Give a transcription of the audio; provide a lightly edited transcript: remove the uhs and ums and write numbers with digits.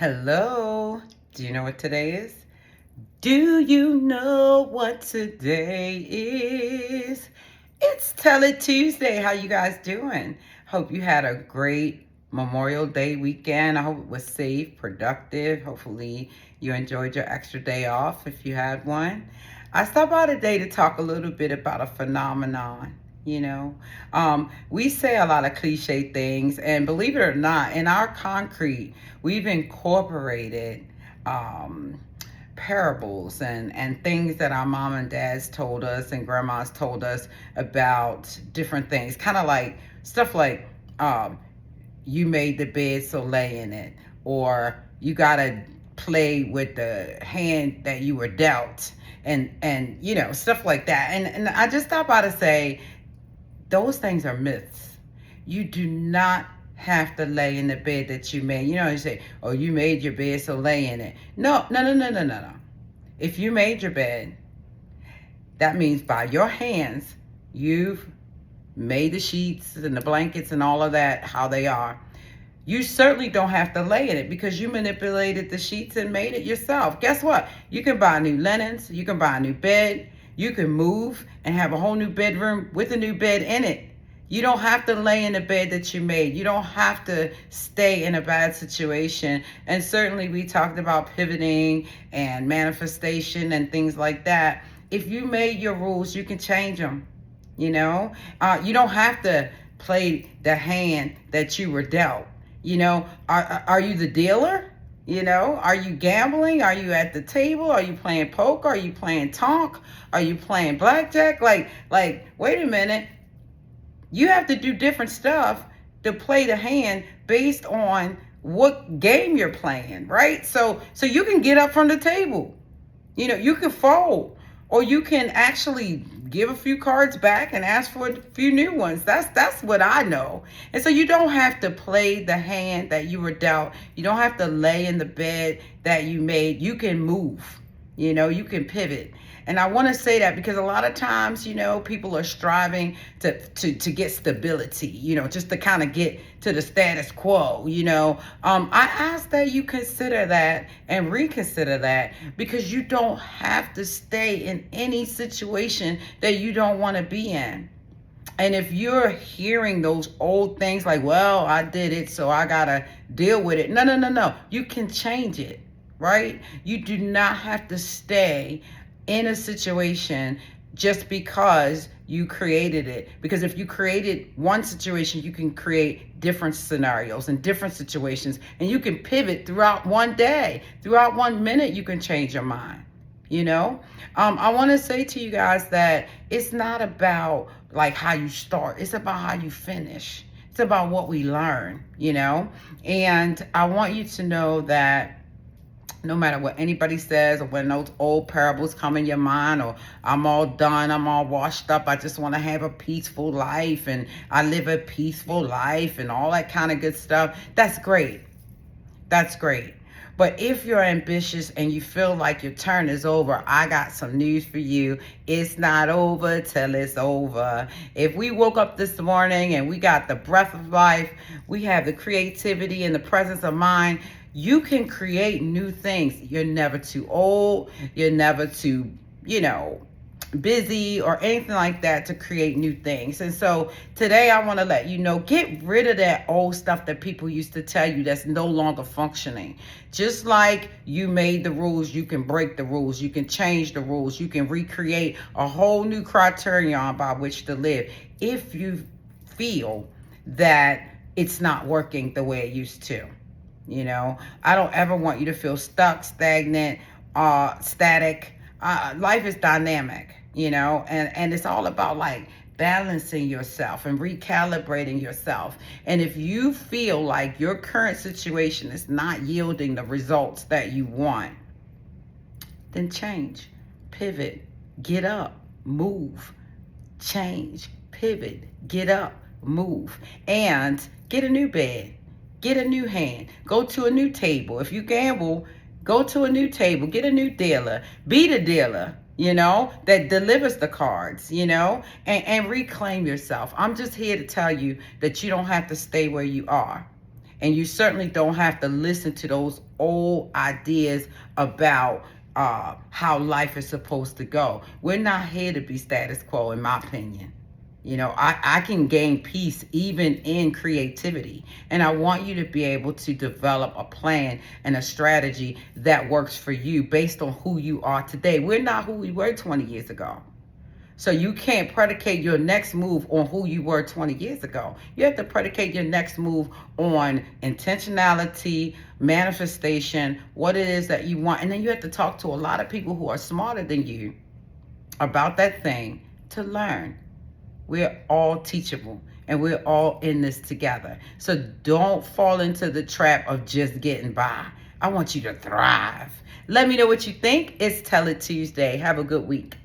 Hello. Do you know what today is? Do you know what today is? It's Tell It Tuesday. How you guys doing? Hope you had a great Memorial Day weekend. I hope it was safe, productive. Hopefully you enjoyed your extra day off if you had one. I stopped by today to talk a little bit about a phenomenon. We say a lot of cliche things, and believe it or not, in our concrete, we've incorporated parables and things that our mom and dads told us and grandmas told us about different things. Kind of like stuff like, you made the bed, so lay in it, or you gotta play with the hand that you were dealt, and stuff like that. And I just stopped by to say those things are myths. You do not have to lay in the bed that you made. You say, oh, you made your bed, so lay in it. No, no, no, no, no, no, no. If you made your bed, that means by your hands, you've made the sheets and the blankets and all of that how they are. You certainly don't have to lay in it because you manipulated the sheets and made it yourself. Guess what? You can buy new linens. You can buy a new bed. You can move and have a whole new bedroom with a new bed in it. You don't have to lay in the bed that you made. You don't have to stay in a bad situation. And certainly we talked about pivoting and manifestation and things like that. If you made your rules, you can change them. You don't have to play the hand that you were dealt. Are you the dealer? Are you gambling? Are you at the table? Are you playing poker? Are you playing tonk? Are you playing blackjack? Like, wait a minute. You have to do different stuff to play the hand based on what game you're playing, right? So you can get up from the table. You can fold, or you can actually give a few cards back and ask for a few new ones. That's what I know. And so you don't have to play the hand that you were dealt. You don't have to lay in the bed that you made. You can move. You can pivot. And I want to say that because a lot of times, people are striving to get stability, just to kind of get to the status quo, I ask that you consider that and reconsider that, because you don't have to stay in any situation that you don't want to be in. And if you're hearing those old things like, well, I did it, so I got to deal with it. No, no, no, no. You can change it, right? You do not have to stay in a situation just because you created it. Because if you created one situation, you can create different scenarios and different situations, and you can pivot throughout one day. Throughout 1 minute, you can change your mind. I want to say to you guys that it's not about like how you start. It's about how you finish. It's about what we learn, and I want you to know that no matter what anybody says, or when those old parables come in your mind, or I'm all done, I'm all washed up, I just want to have a peaceful life, and I live a peaceful life, and all that kind of good stuff, that's great. That's great. But if you're ambitious and you feel like your turn is over, I got some news for you. It's not over till it's over. If we woke up this morning and we got the breath of life, we have the creativity and the presence of mind, you can create new things. You're never too old. You're never too, busy or anything like that to create new things. And so today I want to let you know, get rid of that old stuff that people used to tell you that's no longer functioning. Just like you made the rules, you can break the rules, you can change the rules, you can recreate a whole new criterion by which to live if you feel that it's not working the way it used to. I don't ever want you to feel stuck, stagnant, static. Life is dynamic, and it's all about like balancing yourself and recalibrating yourself. And if you feel like your current situation is not yielding the results that you want, then change, pivot, get up, move, change, pivot, get up, move, and get a new bed. Get a new hand. Go to a new table. If you gamble, go to a new table. Get a new dealer. Be the dealer, that delivers the cards, and reclaim yourself. I'm just here to tell you that you don't have to stay where you are. And you certainly don't have to listen to those old ideas about how life is supposed to go. We're not here to be status quo, in my opinion. You know, I can gain peace even in creativity. And I want you to be able to develop a plan and a strategy that works for you based on who you are today. We're not who we were 20 years ago. So you can't predicate your next move on who you were 20 years ago. You have to predicate your next move on intentionality, manifestation, what it is that you want. And then you have to talk to a lot of people who are smarter than you about that thing to learn. We're all teachable and we're all in this together. So don't fall into the trap of just getting by. I want you to thrive. Let me know what you think. It's Tell It Tuesday. Have a good week.